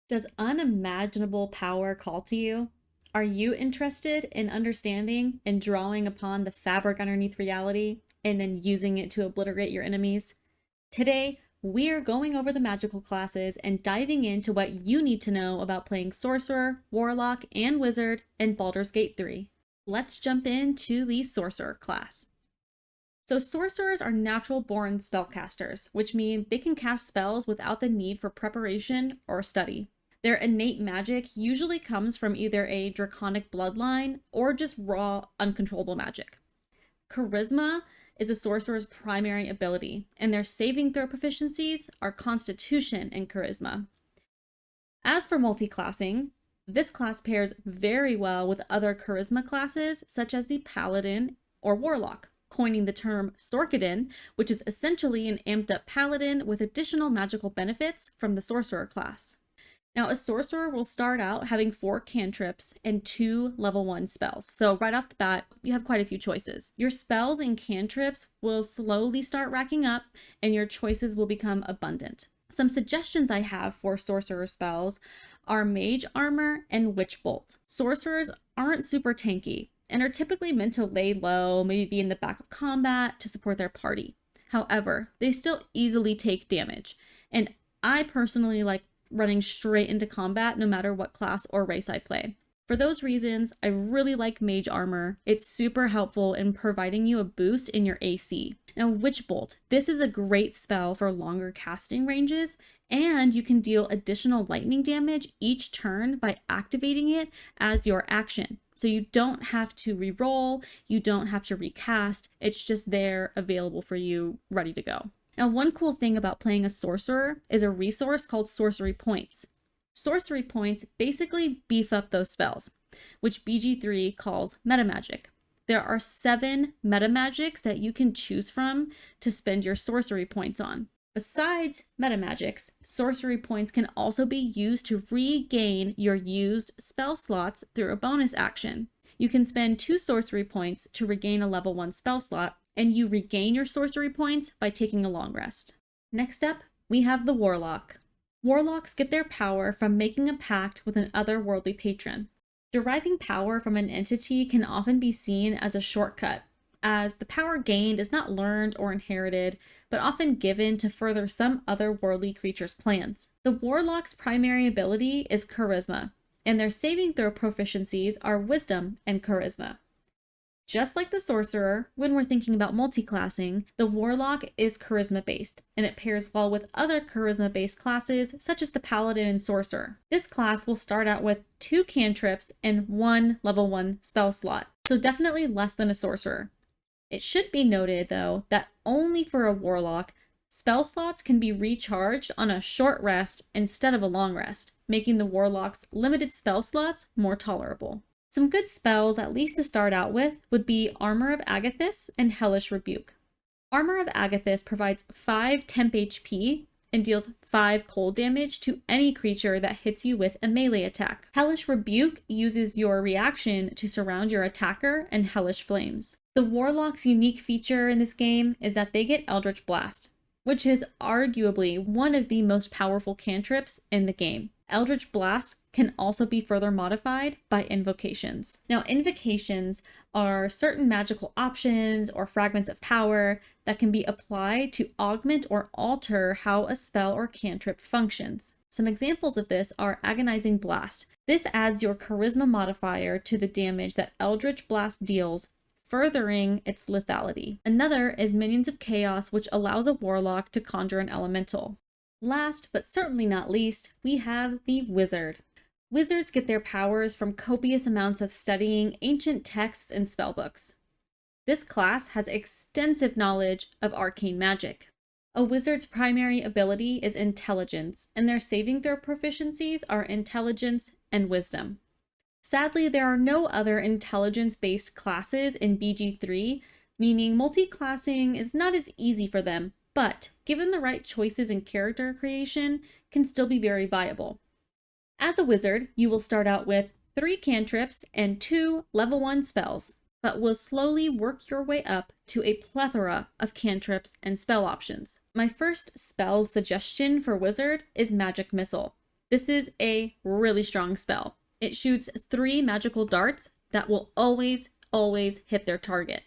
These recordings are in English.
Does unimaginable power call to you? Are you interested in understanding and drawing upon the fabric underneath reality and then using it to obliterate your enemies? Today, we are going over the magical classes and diving into what you need to know about playing Sorcerer, Warlock, and Wizard in Baldur's Gate 3. Let's jump into the Sorcerer class. So sorcerers are natural born spellcasters, which mean they can cast spells without the need for preparation or study. Their innate magic usually comes from either a draconic bloodline or just raw, uncontrollable magic. Charisma is a sorcerer's primary ability, and their saving throw proficiencies are Constitution and Charisma. As for multiclassing, this class pairs very well with other Charisma classes, such as the Paladin or Warlock, coining the term Sorcerer, which is essentially an amped up paladin with additional magical benefits from the sorcerer class. Now, a sorcerer will start out having 4 cantrips and 2 level 1 spells. So right off the bat, you have quite a few choices. Your spells and cantrips will slowly start racking up and your choices will become abundant. Some suggestions I have for sorcerer spells are Mage Armor and Witch Bolt. Sorcerers aren't super tanky and are typically meant to lay low, maybe be in the back of combat to support their party. However, they still easily take damage, and I personally like running straight into combat no matter what class or race I play. For those reasons, I really like Mage Armor. It's super helpful in providing you a boost in your AC. Now, Witch Bolt. This is a great spell for longer casting ranges, and you can deal additional lightning damage each turn by activating it as your action. So you don't have to re-roll, you don't have to recast, it's just there available for you, ready to go. Now, one cool thing about playing a sorcerer is a resource called sorcery points. Sorcery points basically beef up those spells, which BG3 calls metamagic. There are 7 metamagics that you can choose from to spend your sorcery points on. Besides metamagics, sorcery points can also be used to regain your used spell slots through a bonus action. You can spend 2 sorcery points to regain a level 1 spell slot, and you regain your sorcery points by taking a long rest. Next up, we have the Warlock. Warlocks get their power from making a pact with an otherworldly patron. Deriving power from an entity can often be seen as a shortcut, as the power gained is not learned or inherited, but often given to further some otherworldly creature's plans. The Warlock's primary ability is Charisma, and their saving throw proficiencies are Wisdom and Charisma. Just like the Sorcerer, when we're thinking about multiclassing, the Warlock is Charisma-based, and it pairs well with other Charisma-based classes, such as the Paladin and Sorcerer. This class will start out with 2 cantrips and 1 level 1 spell slot, so definitely less than a Sorcerer. It should be noted, though, that only for a Warlock, spell slots can be recharged on a short rest instead of a long rest, making the Warlock's limited spell slots more tolerable. Some good spells, at least to start out with, would be Armor of Agathys and Hellish Rebuke. Armor of Agathys provides 5 temp HP and deals 5 cold damage to any creature that hits you with a melee attack. Hellish Rebuke uses your reaction to surround your attacker in hellish flames. The Warlock's unique feature in this game is that they get Eldritch Blast, which is arguably one of the most powerful cantrips in the game. Eldritch Blast can also be further modified by invocations. Now, invocations are certain magical options or fragments of power that can be applied to augment or alter how a spell or cantrip functions. Some examples of this are Agonizing Blast. This adds your charisma modifier to the damage that Eldritch Blast deals, furthering its lethality. Another is Minions of Chaos, which allows a Warlock to conjure an elemental. Last, but certainly not least, we have the Wizard. Wizards get their powers from copious amounts of studying ancient texts and spellbooks. This class has extensive knowledge of arcane magic. A wizard's primary ability is intelligence, and their saving throw proficiencies are intelligence and wisdom. Sadly, there are no other intelligence-based classes in BG3, meaning multi-classing is not as easy for them, but given the right choices in character creation, can still be very viable. As a wizard, you will start out with 3 cantrips and 2 level 1 spells, but will slowly work your way up to a plethora of cantrips and spell options. My first spell suggestion for wizard is Magic Missile. This is a really strong spell. It shoots 3 magical darts that will always hit their target.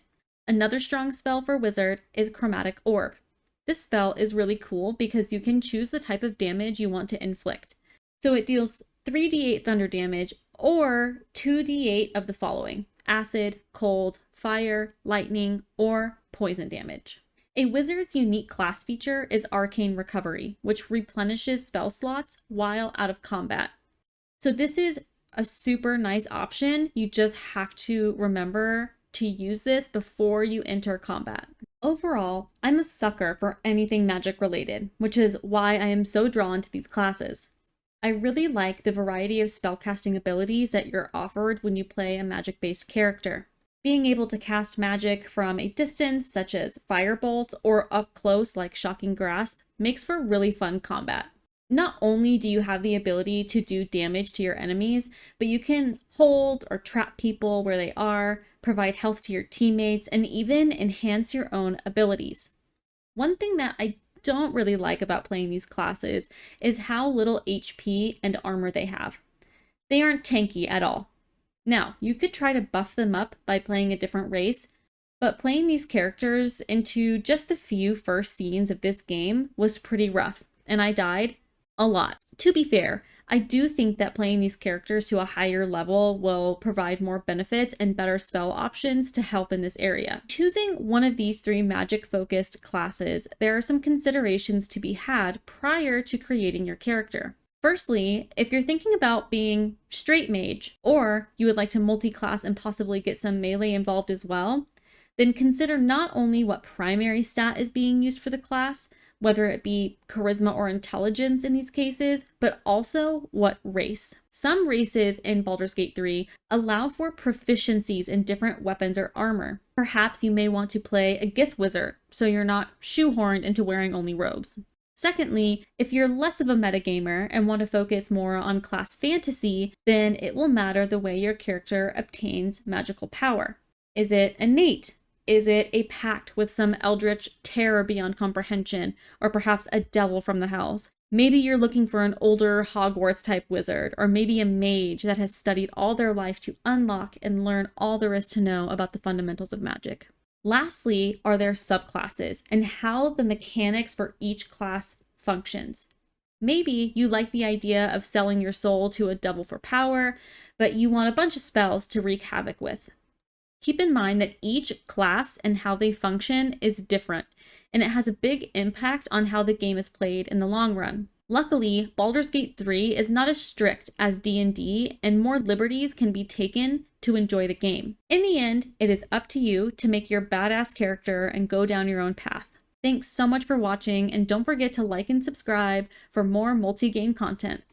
Another strong spell for Wizard is Chromatic Orb. This spell is really cool because you can choose the type of damage you want to inflict. So it deals 3d8 thunder damage or 2d8 of the following: acid, cold, fire, lightning, or poison damage. A wizard's unique class feature is Arcane Recovery, which replenishes spell slots while out of combat. So this is a super nice option. You just have to remember to use this before you enter combat. Overall, I'm a sucker for anything magic related, which is why I am so drawn to these classes. I really like the variety of spellcasting abilities that you're offered when you play a magic-based character. Being able to cast magic from a distance, such as Firebolt, or up close like Shocking Grasp, makes for really fun combat. Not only do you have the ability to do damage to your enemies, but you can hold or trap people where they are, provide health to your teammates, and even enhance your own abilities. One thing that I don't really like about playing these classes is how little HP and armor they have. They aren't tanky at all. Now, you could try to buff them up by playing a different race, but playing these characters into just the few first scenes of this game was pretty rough, and I died a lot. To be fair, I do think that playing these characters to a higher level will provide more benefits and better spell options to help in this area. Choosing one of these 3 magic-focused classes, there are some considerations to be had prior to creating your character. Firstly, if you're thinking about being straight mage, or you would like to multi-class and possibly get some melee involved as well, then consider not only what primary stat is being used for the class, whether it be charisma or intelligence in these cases, but also what race. Some races in Baldur's Gate 3 allow for proficiencies in different weapons or armor. Perhaps you may want to play a Gith wizard, so you're not shoehorned into wearing only robes. Secondly, if you're less of a metagamer and want to focus more on class fantasy, then it will matter the way your character obtains magical power. Is it innate? Is it a pact with some eldritch terror beyond comprehension, or perhaps a devil from the hells? Maybe you're looking for an older Hogwarts-type wizard, or maybe a mage that has studied all their life to unlock and learn all there is to know about the fundamentals of magic. Lastly, are there subclasses and how the mechanics for each class functions. Maybe you like the idea of selling your soul to a devil for power, but you want a bunch of spells to wreak havoc with. Keep in mind that each class and how they function is different, and it has a big impact on how the game is played in the long run. Luckily, Baldur's Gate 3 is not as strict as D&D, and more liberties can be taken to enjoy the game. In the end, it is up to you to make your badass character and go down your own path. Thanks so much for watching, and don't forget to like and subscribe for more multi-game content.